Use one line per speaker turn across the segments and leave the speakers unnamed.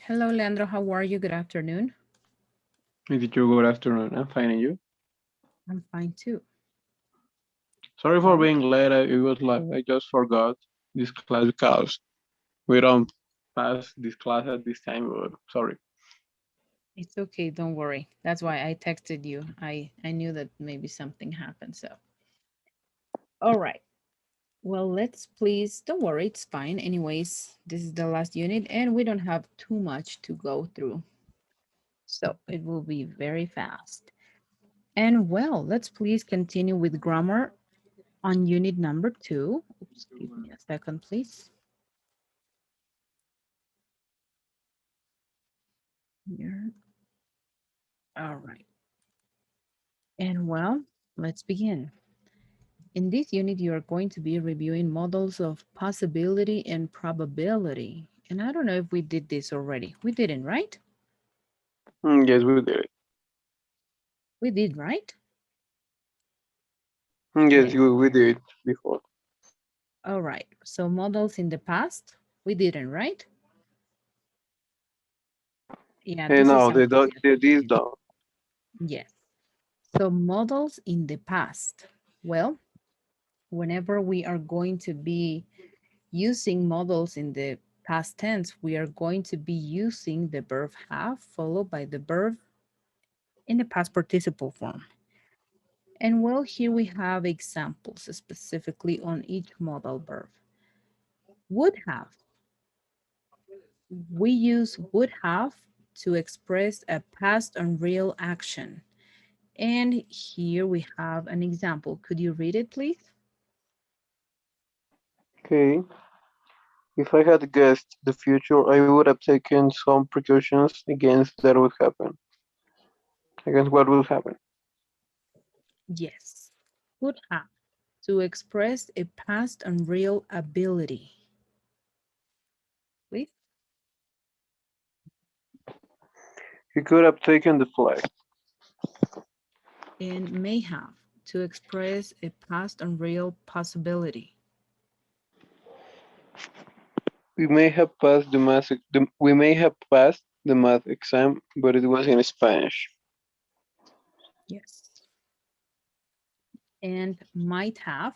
Hello, Leandro. How are you? Good afternoon.
Hey, teacher, good afternoon. I'm fine, and you?
I'm fine too.
Sorry for
Well,
being late. It was like I just forgot this class because we don't pass this class at this time. But sorry.
it's okay. Don't worry. That's why I texted you. I knew that maybe something happened. So, all right. Well, let's please don't worry. It's fine. Anyways, this is the last unit, and we don't have too much to go through, so it will be very fast. And well, let's please continue with grammar on unit number 2. Oops, give me a second, please. Here. All right. And well, let's begin. In this unit, you are going to be reviewing models of possibility and probability. And I don't know if we did this already. We didn't, right?
Yes, we did it.
We did, right?
Yes,
Let me.
we did it before.
All right. So models in the past, we didn't, right? Yeah,
And
this is
now they
something
do
new.
they this done.
Yes. So models in the past. Well, whenever we are going to be using models in the past tense, we are going to be using the verb have followed by the verb in the past participle form. And well, here we have examples specifically on each modal verb. Would have. We use would have to express a past unreal action. And here we have an example. Could you read it, please?
Okay. If I had guessed the future, I would have taken some precautions against that would happen. Against what will happen.
Yes. Would have to express a past unreal ability. Please.
He could have taken the flight.
And may have to express a past unreal possibility.
We may have passed the math exam, but it was in Spanish.
Yes. And might have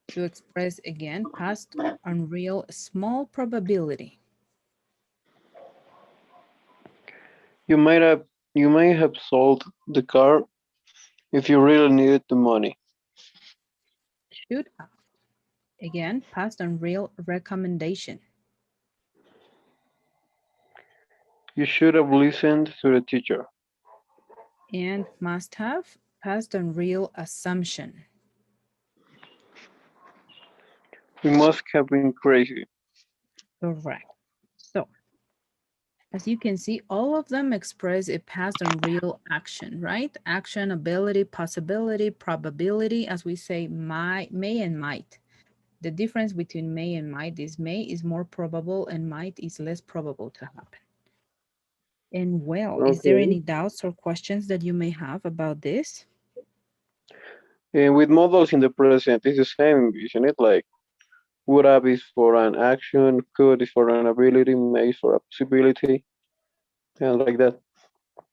to express again past unreal small probability.
You might have you may have sold the car if you really needed the money.
Should have again past unreal recommendation.
You should have listened to the teacher.
And must have past unreal assumption.
We must have been crazy.
Correct. So as you can see, all of them express a past unreal action, right? Action, ability, possibility, probability, as we say, may and might. The difference between may is more probable and might is less probable to happen. And well, is there
Okay.
any doubts or questions that you may have about this?
And with models in the present, it's the same, isn't it? Like would have is for an action, could is for an ability, may is for a possibility, and like that.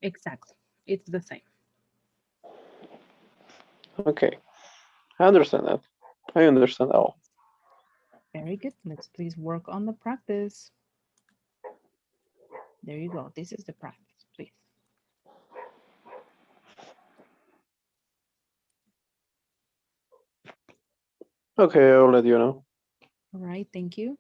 Exactly. It's the same.
Okay, I understand that. I understand all.
Very good. Let's please work on the practice. There you go. This is the practice, please.
Okay, I'll let you know.
All right. Thank you.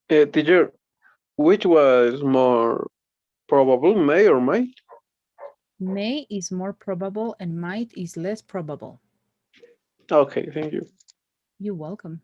Teacher, which was more probable, may or might?
May is more probable and might is less probable.
Okay, thank you.
You're welcome.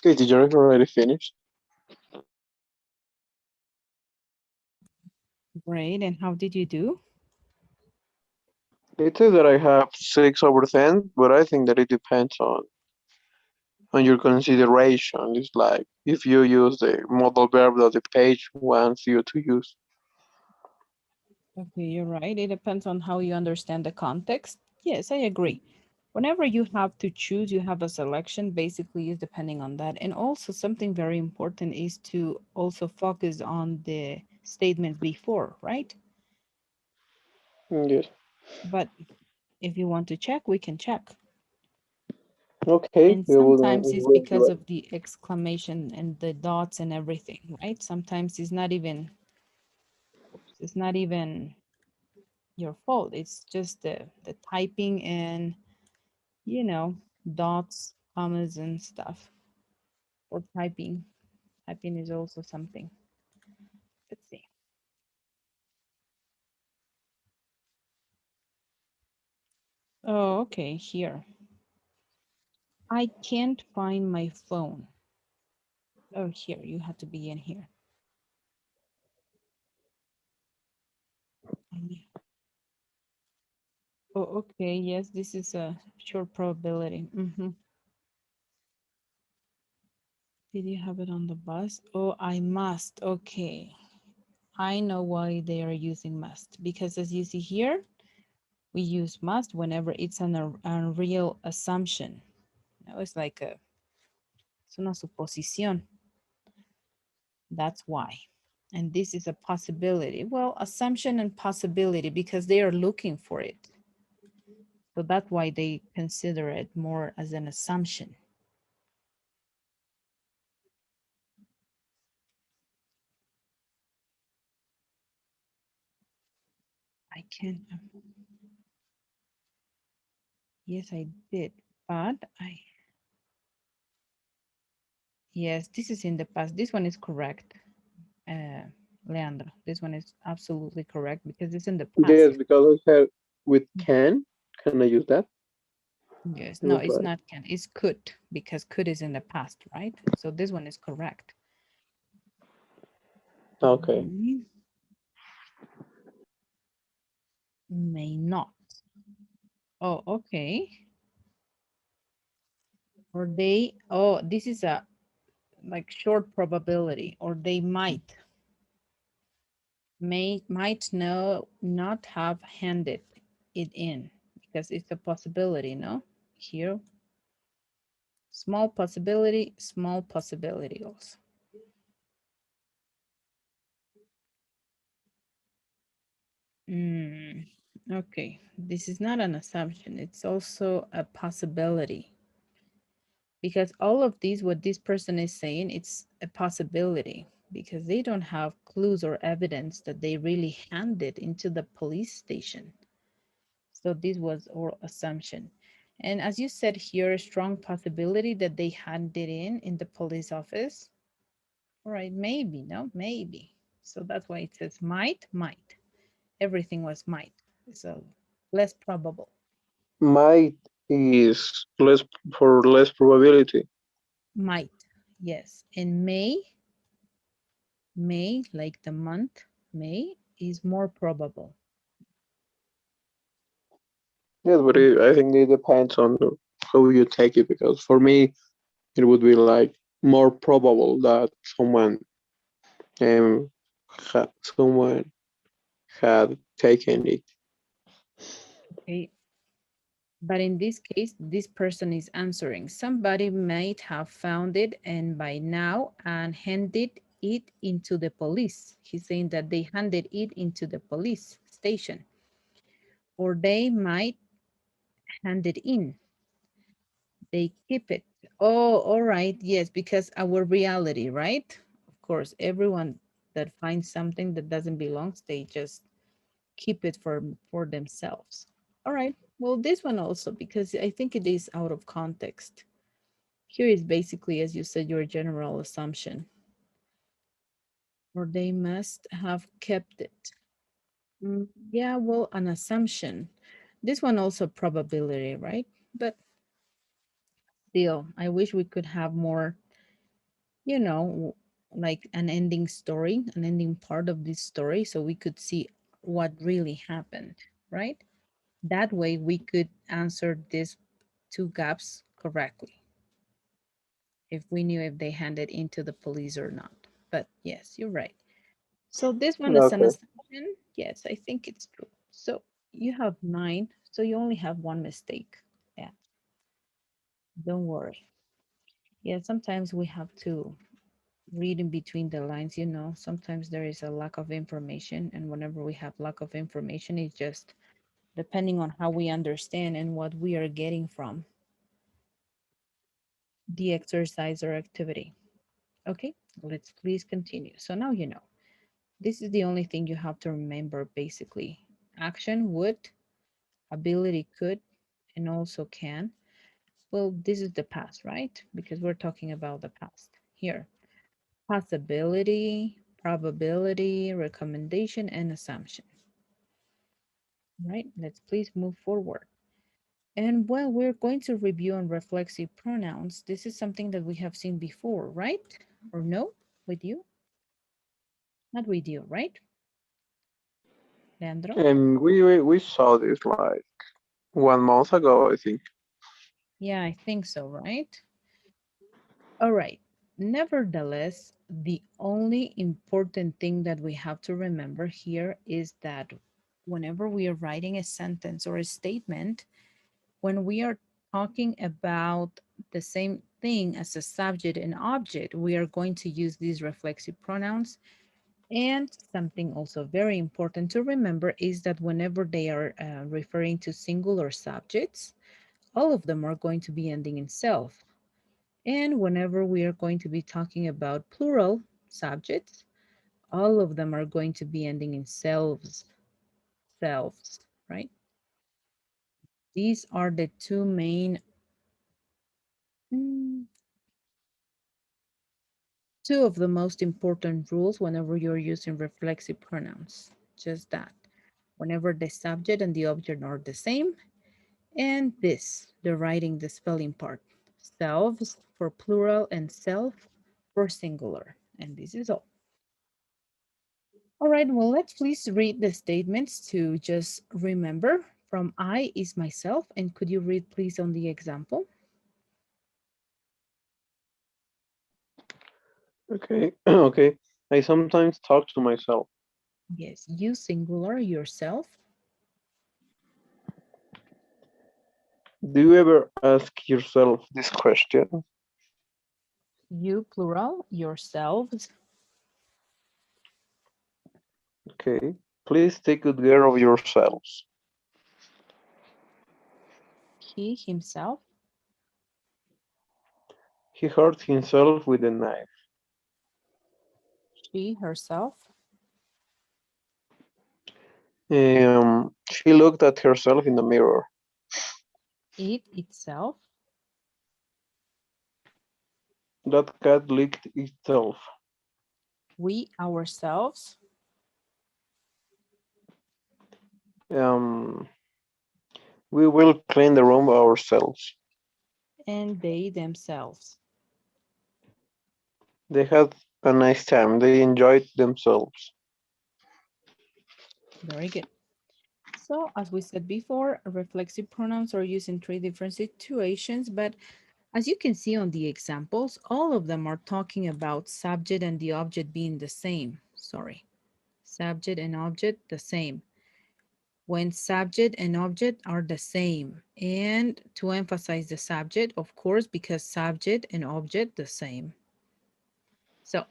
Okay, did you already finish?
Great. And how did you do?
It says that I have 6/10, but I think that it depends on your consideration. It's like if you use the modal verb that the page wants you to use.
Okay, you're right. It depends on how you understand the context. Yes, I agree. Whenever you have to choose, you have a selection, basically is depending on that. And also something very important is to also focus on the statements before, right?
Yes.
But if you want to check, we can check.
Okay,
And
we will
sometimes it's
we'll do
because
it.
of the exclamation and the dots and everything, right? Sometimes it's not even your fault. It's just the typing and, you know, dots, commas and stuff for typing. Typing is also something. Let's see. Oh, okay, here. I can't find my phone. Oh, here, you have to be in here. Oh, okay, yes, this is a short probability. Did you have it on the bus? Oh, I must. Okay. I know why they are using must because as you see here, we use must whenever it's an unreal assumption. No, it's like es una suposición. That's why. And this is a possibility. Well, assumption and possibility because they are looking for it. So that's why they consider it more as an assumption. I can, yes, I did, but yes, this is in the past. This one is correct, uh, Leandro. This one is absolutely correct because it's in the
Yes,
past.
because I have with can I use that?
Yes,
It
no,
was
it's
right.
not can, it's could because could is in the past, right? So this one is correct.
Okay.
Mhm. May not. Oh, okay. Or they, oh, this is a like short probability, or they might no not have handed it in because it's a possibility, no? Here, small possibility also. Mm, okay, this is not an assumption, it's also a possibility. Because all of these, what this person is saying, it's a possibility because they don't have clues or evidence that they really handed into the police station. So this was our assumption. And as you said here, a strong possibility that they handed in the police office. All right, maybe, no, maybe. So that's why it says might. Everything was might. So less probable.
Might is less for less probability.
Might, yes. And May, like the month, May is more probable.
Yes, but
Mm,
I think it depends on how you take it. Because for me, it would be like more probable that um someone had taken it.
okay. But in this case, this person is answering. Somebody might have found it and by now and handed it into the police. He's saying that they handed it into the police station or they might hand it in. They keep it. Oh, all right. Yes, because our reality, right? Of course, everyone that finds something that doesn't belong, they just keep it for themselves. All right. Well, this one also, because I think it is out of context. Here is basically, as you said, your general assumption, or they must have kept it. Yeah, well, an assumption. This one also probability, right? But still, I wish we could have more. you know, like an ending story, an ending part of this story, so we could see what really happened, right? That way we could answer these two gaps correctly if we knew if they handed into the police or not. But yes, you're right. So this one is an
Okay.
assumption. Yes, I think it's true. So you have nine, so you only have one mistake. Yeah, don't worry. Yeah, sometimes we have to read in between the lines, you know. Sometimes there is a lack of information, and whenever we have lack of information, it's just depending on how we understand and what we are getting from the exercise or activity. Okay, let's please continue. So now you know. This is the only thing you have to remember basically. Action would, ability could, and also can. Well, this is the past, right? Because we're talking about the past here. Possibility, probability, recommendation, and assumption. Right? Let's please move forward. And well, we're going to review on reflexive pronouns. This is something that we have seen before, right? Or no? With you? Not with you, right? Leandro?
And we saw this like 1 month ago, I think.
Yeah, I think so, right? All right. Nevertheless, the only important thing that we have to remember here is that whenever we are writing a sentence or a statement, when we are talking about the same thing as a subject and object, we are going to use these reflexive pronouns. And something also very important to remember is that whenever they are referring to singular subjects, all of them are going to be ending in self. And whenever we are going to be talking about plural subjects, all of them are going to be ending in selves, selves, right? These are the two main, mm, two of the most important rules whenever you're using reflexive pronouns. Just that. Whenever the subject and the object are the same, and this, the writing, the spelling part. Selves for plural and self for singular. And this is all. All right, well, let's please read the statements to just remember from I is myself. And could you read, please, on the example?
Okay. Okay. I sometimes talk to myself.
Yes, you singular, yourself.
Do you ever ask yourself this question?
You plural, yourselves.
Okay. Please take good care of yourselves.
He, himself.
He hurt himself with a knife.
She, herself.
She looked at herself in the mirror.
It, itself.
That cat licked itself.
We, ourselves.
Um, we will clean the room ourselves.
And they, themselves.
They had a nice time. They enjoyed themselves.
Very good. So, as we said before, reflexive pronouns are used in three different situations, but as you can see on the examples, all of them are talking about subject and the object being the same. Sorry, subject and object the same. When subject and object are the same. And to emphasize the subject, of course, because subject and object the same. So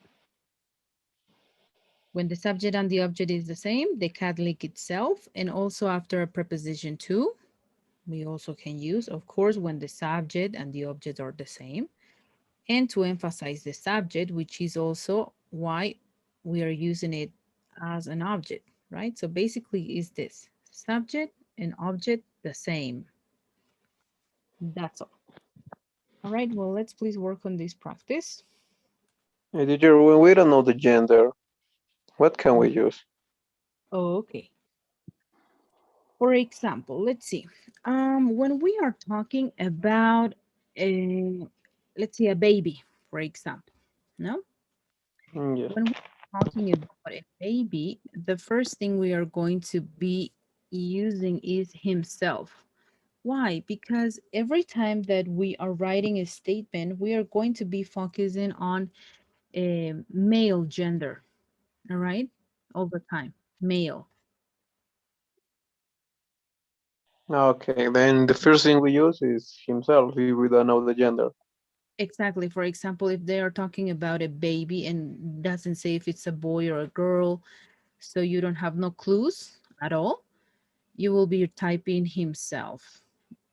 when the subject and the object is the same, the cat lick itself, and also after a preposition to, we also can use, of course, when the subject and the object are the same. And to emphasize the subject, which is also why we are using it as an object, right? So basically is this, subject and object the same. That's all. All right, well, let's please work on this practice.
Teacher, when we don't know the gender, what can we use?
Okay. For example, let's see. When we are talking about a, let's say a baby, for example. No?
Yes.
When we're talking about a baby, the first thing we are going to be using is himself. Why? Because every time that we are writing a statement, we are going to be focusing on a male gender, all right? All the time, male.
Okay, then the first thing we use is himself if we don't know the gender.
Exactly. For example, if they are talking about a baby and doesn't say if it's a boy or a girl, so you don't have no clues at all, you will be typing himself.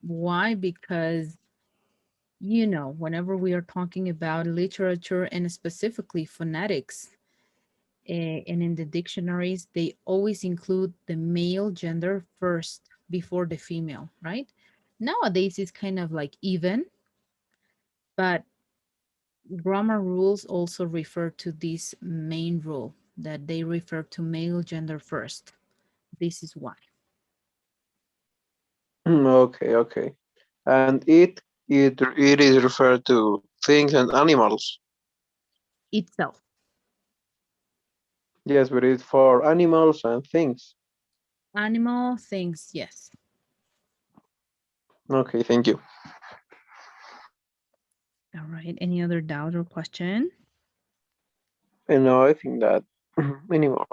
Why? Because whenever we are talking about literature and specifically phonetics, and in the dictionaries, they always include the male gender first before the female, right? Nowadays, it's kind of like even, but grammar rules also refer to this main rule that they refer to male gender first. This is why.
Okay, okay. And it is referred to things and animals.
Itself.
Yes, but it's for animals and things.
Animal things, yes.
Okay, thank you.
All right. Any other doubt or question?
And now I think that animal.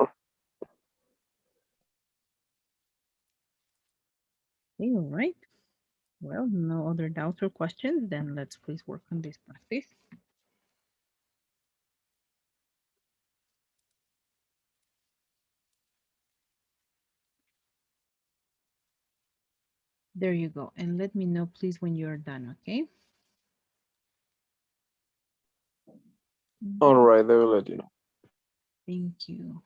Okay, all right. Well, no other doubts or questions. Then let's please work on this practice. There you go. And let me know, please, when you're done, okay?
All
Mhm.
right, I will let you know.
Thank you.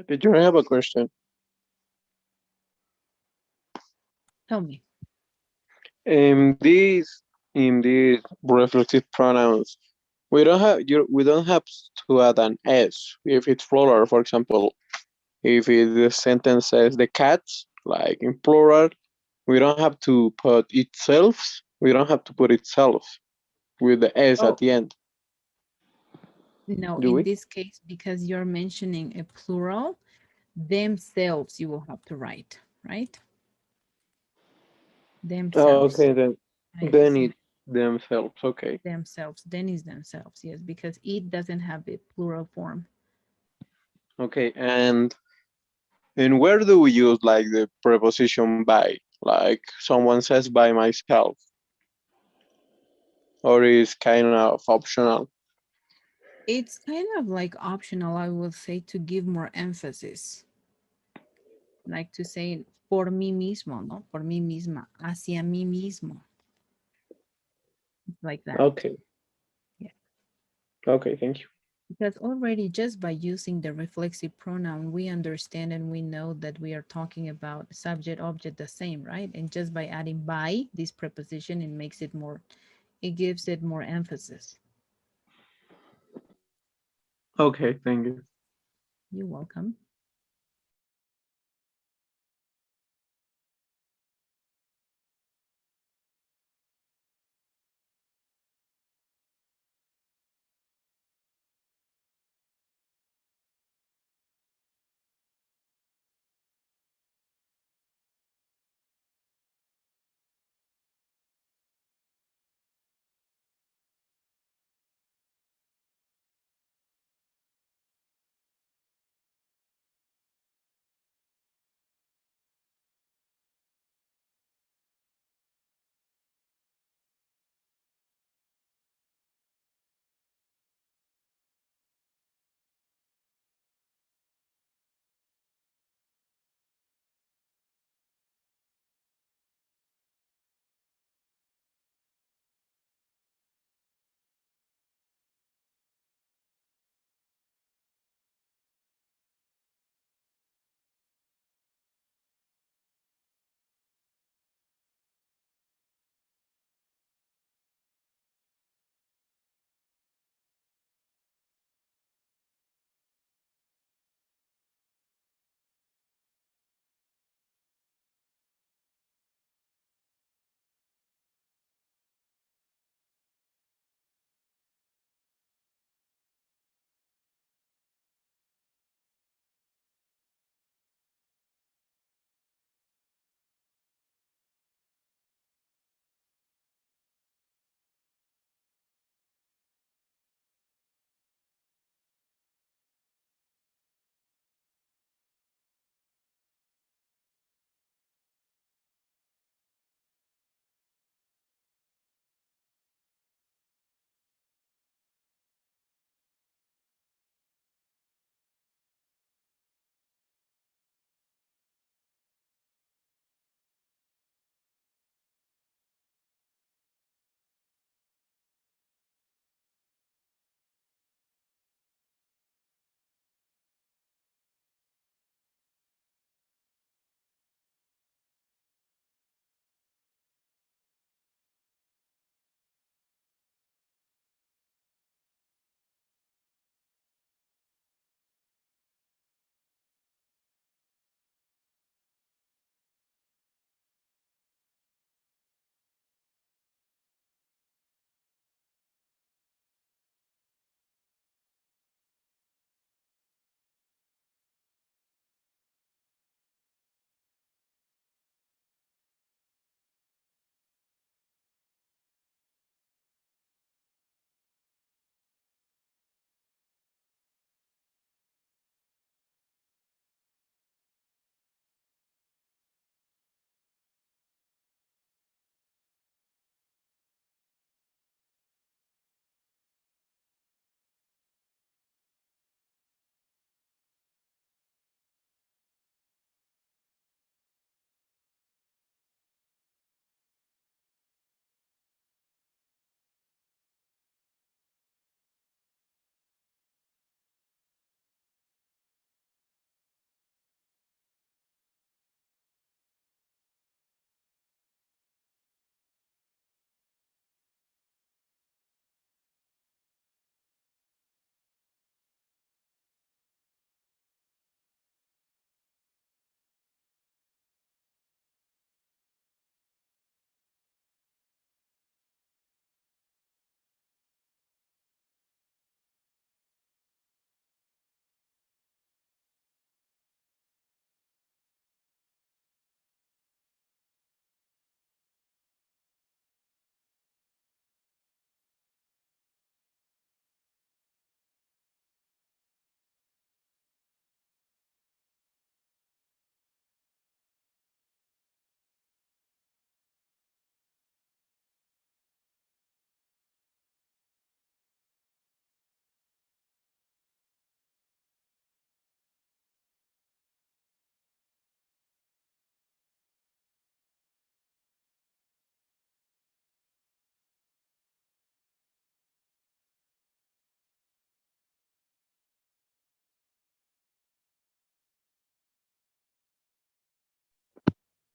Did you have a question?
Tell me.
In these reflexive pronouns, we don't have to add an s if it's plural. For example, if the sentence says the cats, like in plural, we don't have to put itself. We don't have to put itself with the s at
Oh,
the end,
no,
do
in
we?
this case, because you're mentioning a plural, themselves you will have to write, right? Themselves.
Okay, then
Yes,
it themselves. Okay,
themselves. Then is themselves. Yes, because it doesn't have a plural form.
okay, and where do we use like the preposition by? Like someone says by myself, or is kind of optional?
It's kind of like optional, I would say, to give more emphasis. Like to say por mí mismo, ¿no? Por mí misma, hacia mí mismo, like that.
Okay,
Yeah.
okay, thank you.
Because already just by using the reflexive pronoun, we understand and we know that we are talking about subject, object, the same, right? And just by adding by this preposition, it makes it more, it gives it more emphasis.
Okay, thank you.
You're welcome.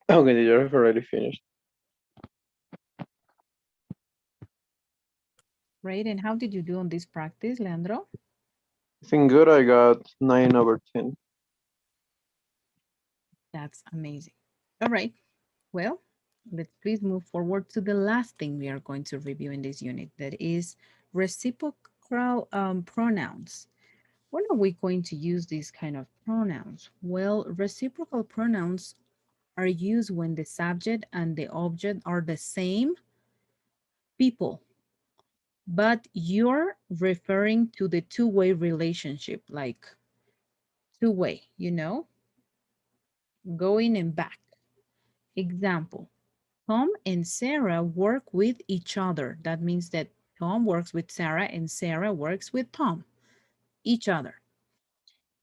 Okay, you've already finished.
Right? And how did you do on this practice, Leandro?
I think good. I got 9/10.
That's amazing. All right. Well, let's please move forward to the last thing we are going to review in this unit, that is reciprocal pronouns. When are we going to use these kind of pronouns? Well, reciprocal pronouns are used when the subject and the object are the same people, but you're referring to the two-way relationship, like two-way, going and back. Example, Tom and Sarah work with each other. That means that Tom works with Sarah and Sarah works with Tom, each other.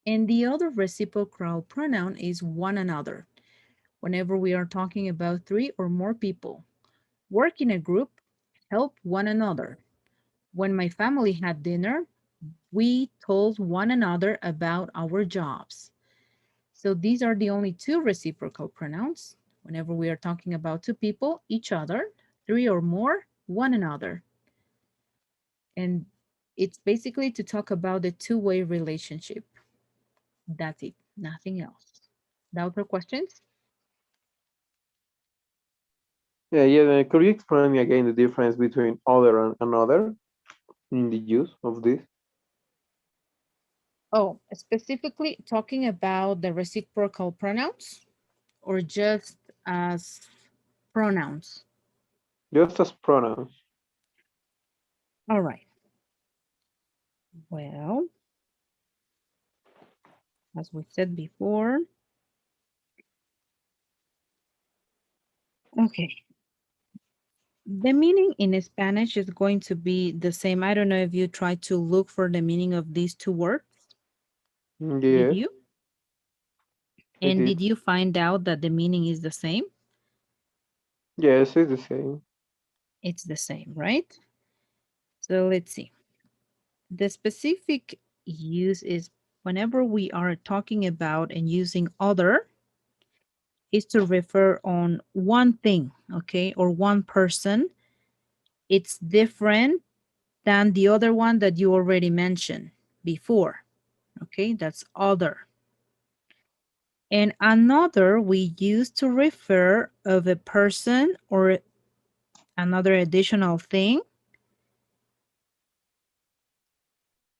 And the other reciprocal pronoun is one another. Whenever we are talking about three or more people, work in a group, help one another. When my family had dinner, we told one another about our jobs. So these are the only two reciprocal pronouns. Whenever we are talking about two people, each other, three or more, one another. And it's basically to talk about the two-way relationship. That's it, nothing else. Doubts or questions?
Yeah. Could you explain me again the difference between other and another in the use of this?
Oh, specifically talking about the reciprocal pronouns or just as pronouns?
Just as pronouns.
All right. Well, as we said before, okay. The meaning in Spanish is going to be the same. I don't know if you tried to look for the meaning of these two words. Did
Yes,
you?
I
And
did.
did you find out that the meaning is the same?
Yes, it's the same.
It's the same, right? So let's see. The specific use is whenever we are talking about and using other is to refer on one thing, okay, or one person. It's different than the other one that you already mentioned before, okay? That's other. And another we use to refer of a person or another additional thing,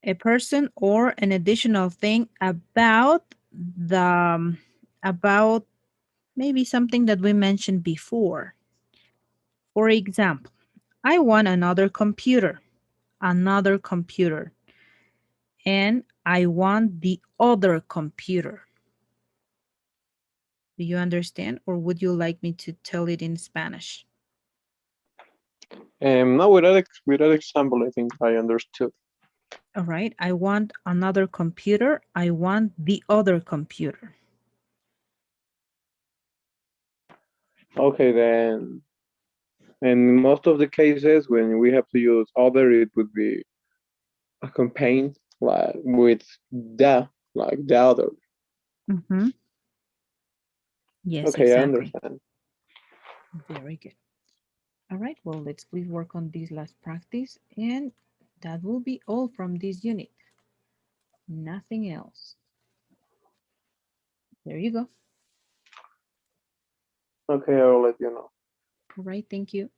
a person or an additional thing the about maybe something that we mentioned before. For example, I want another computer, and I want the other computer. Do you understand, or would you like me to tell it in Spanish?
No, without example, I think I understood.
All right, I want another computer. I want the other computer.
Okay, then. In most of the cases, when we have to use other, it would be accompanied like with the, like the other.
Mm-hmm. Yes,
Okay, I
exactly.
understand.
Very good. All right, well, let's please work on this last practice, and that will be all from this unit. Nothing else. There you go.
Okay, I'll let you know.
All right, thank you.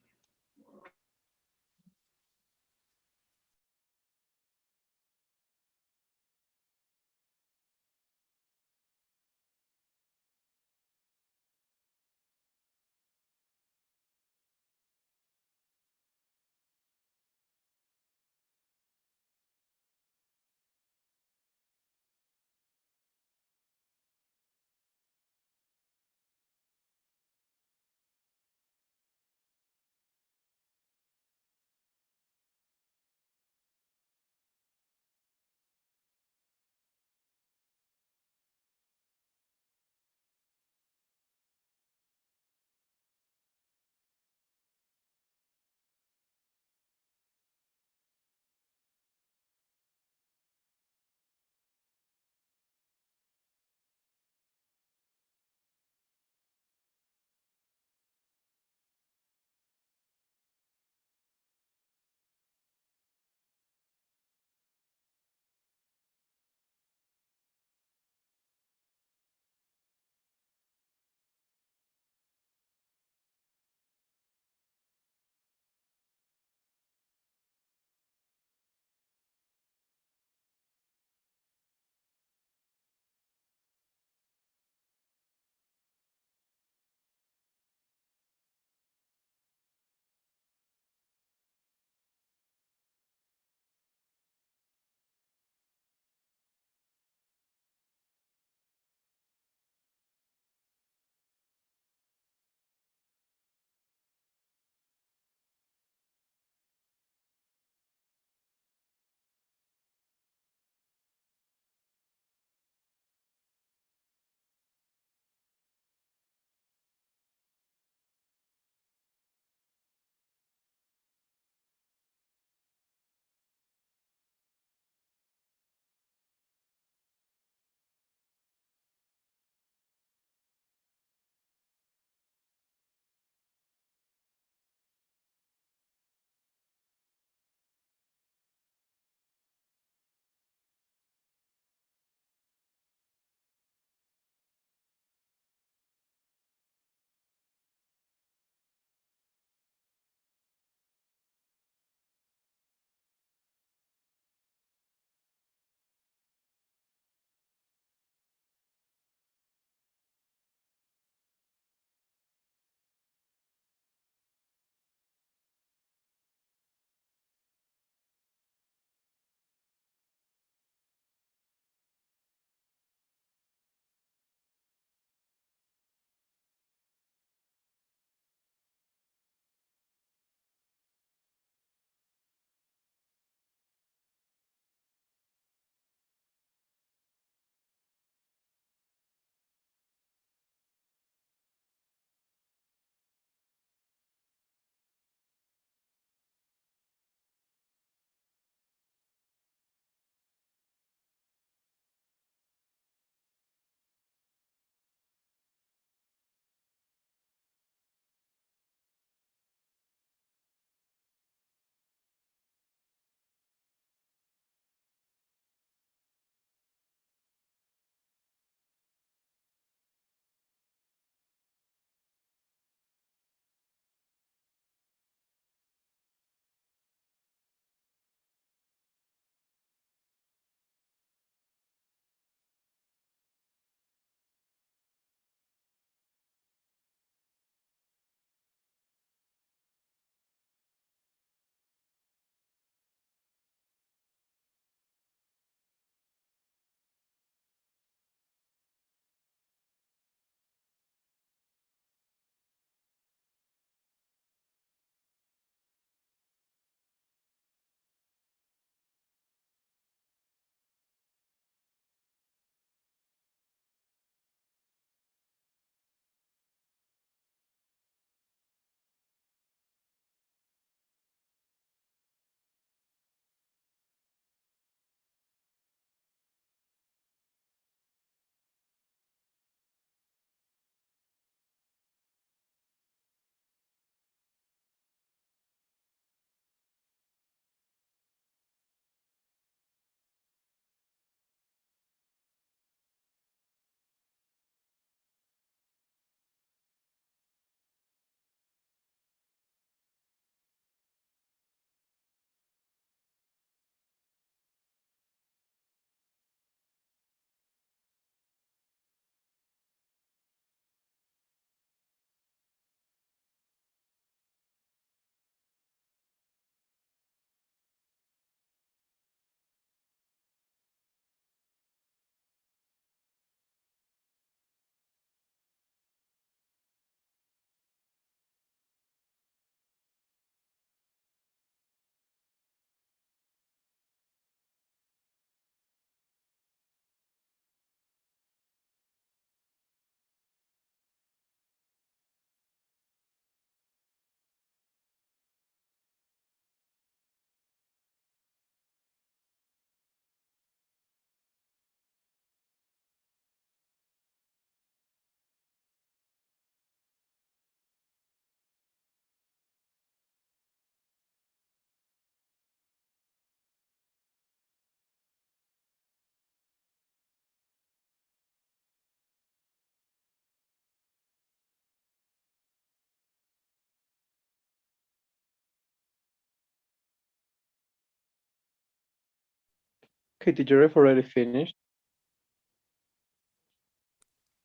Okay, teacher, I've already finished.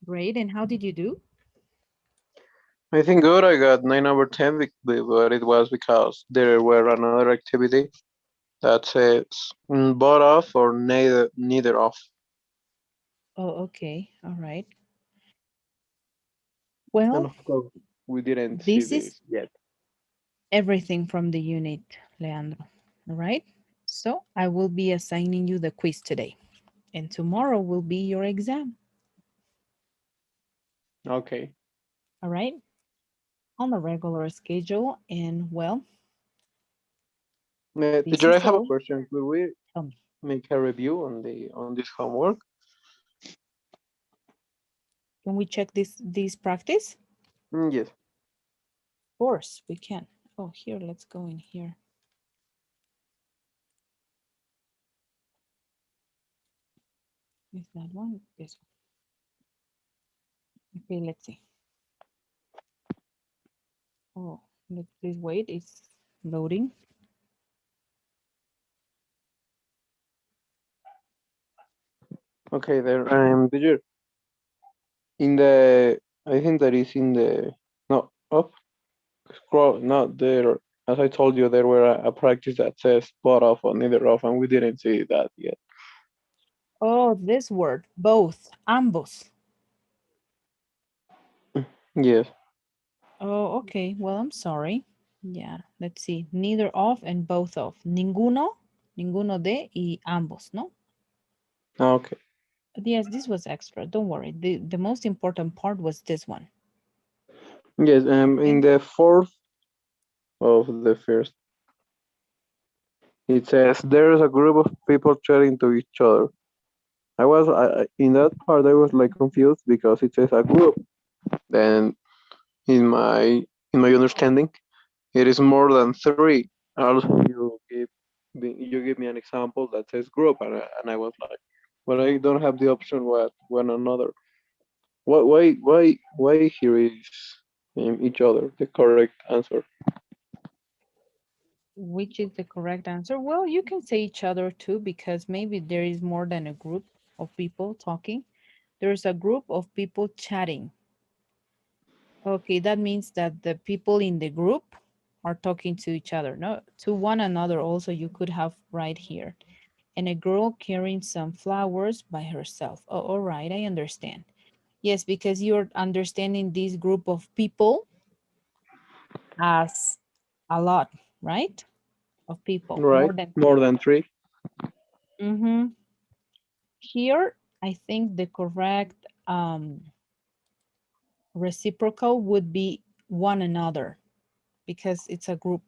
Great. And how did you do?
I think good. I got 9/10, but it was because there were another activity that says both off or neither off.
Oh, okay. All right.
And
Well,
of course, we didn't see
this is
this yet.
everything from the unit, Leandro. All right. So I will be assigning you the quiz today, and tomorrow will be your exam.
Okay.
All right. On a regular schedule. And well, this
Teacher, I
is
have a
all.
question. Could we
Tell me,
make a review on this homework?
can we check this practice?
Yes.
Of course, we can. Oh, here, let's go in here. Is that one? This one. Okay, let's see. Oh, let's please wait. It's loading.
Okay, there. Teacher, in the I think that is in the no up scroll not there. As I told you, there were a practice that says both off or neither off, and we didn't see that yet.
Oh, this word, both, ambos.
Yes.
Oh, okay. Well, I'm sorry. Yeah, let's see. Neither of and both of. Ninguno, ninguno de y ambos, ¿no?
Okay.
But yes, this was extra. Don't worry. The most important part was this one.
Yes. In
Okay.
the fourth of the first, it says there is a group of people chatting to each other. In that part I was like confused because it says a group. Then in my understanding, it is more than three. Also, you give me an example that says group, and I was like, but I don't have the option what one another. Why here is each other the correct answer?
Which is the correct answer? Well, you can say each other too, because maybe there is more than a group of people talking. There's a group of people chatting. Okay, that means that the people in the group are talking to each other, no, to one another. Also, you could have right here. And a girl carrying some flowers by herself. Oh, all right, I understand. Yes, because you're understanding this group of people as a lot, right? Of people,
Right,
more than
more
three.
than three.
Mm-hmm. Here, I think the correct reciprocal would be one another, because it's a group.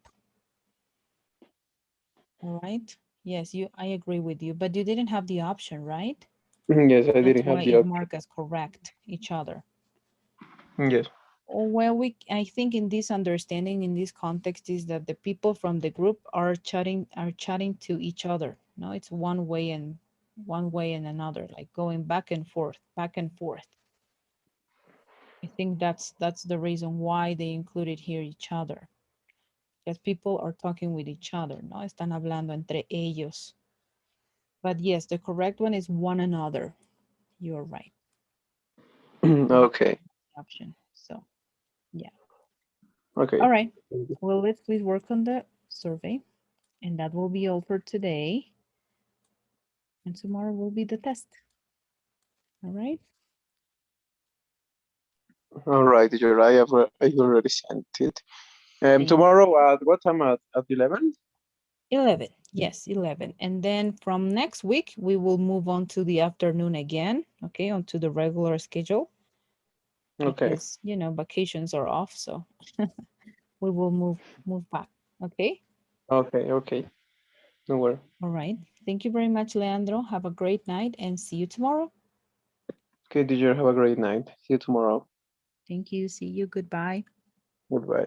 All right. Yes, I agree with you, but you didn't have the option, right?
Yes, I
That's
didn't
why
have the
it
option.
marked as correct each other.
Yes.
Oh, well, I think in this understanding, in this context, is that the people from the group are chatting to each other. No, it's one way and another, like going back and forth, back and forth. I think that's the reason why they included here each other, because people are talking with each other, no, están hablando entre ellos. But yes, the correct one is one another. You're right. You did
Okay.
the option. So yeah. All
Okay.
right. Well, let's please work on the survey, and that will be all for today. And tomorrow will be the test. All right.
All right, teacher. I already sent it.
Thank
Tomorrow at what time? At 11?
11. Yes, 11. And then from next week, we will move on to the afternoon again. Okay, onto the regular schedule,
Okay.
because vacations are off, so we will move back. Okay.
Okay. Okay. No worry.
All right. Thank you very much, Leandro. Have a great night and see you tomorrow.
Okay, teacher. Have a great night. See you tomorrow.
Thank you. See you. Goodbye.
Goodbye.